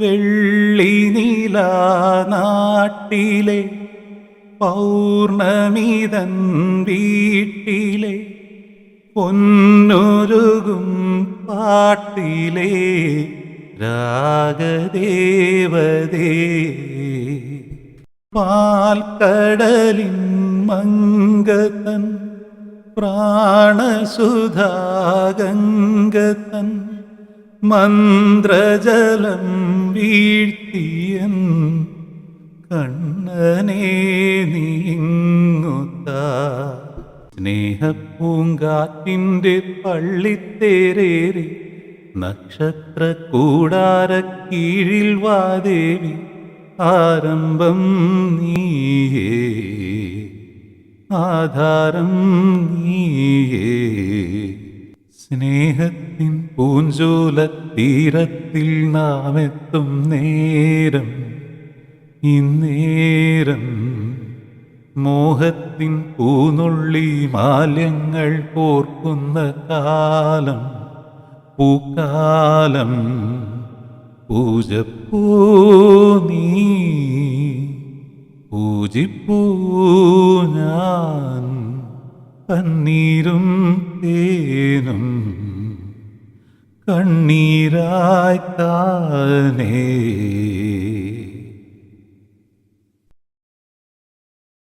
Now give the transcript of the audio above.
വെള്ളി നീലാനാട്ടിലെ പൗർണമിതൻ വീട്ടിലെ പൊന്നുരുകും പാട്ടിലെ രാഗദേവതേ പാൽക്കടലിൻ മംഗതൻ പ്രാണസുധാഗംഗതൻ മന്ത്രജലം വീഴ്ത്തിയൻ കണ്ണനെ നീങ്ങുത്ത സ്നേഹപ്പൂങ്കാറ്റിൻ്റെ പള്ളിത്തേരേറി നക്ഷത്ര കൂടാര കീഴിൽ വാദേവി ആരംഭം നീയേ ആധാരം നീയേ സ്നേഹത്തിൻ പൂഞ്ചോലത്തീരത്തിൽ നാം എത്തും നേരം ഇന്നേരം മോഹത്തിൻ പൂനുള്ളി മാല്യങ്ങൾ കോർക്കുന്ന കാലം പൂക്കാലം പൂജപ്പൂ നീ പൂജിപ്പൂ ഞാൻ പന്നീരും തേനും കണ്ണീരായി താനേ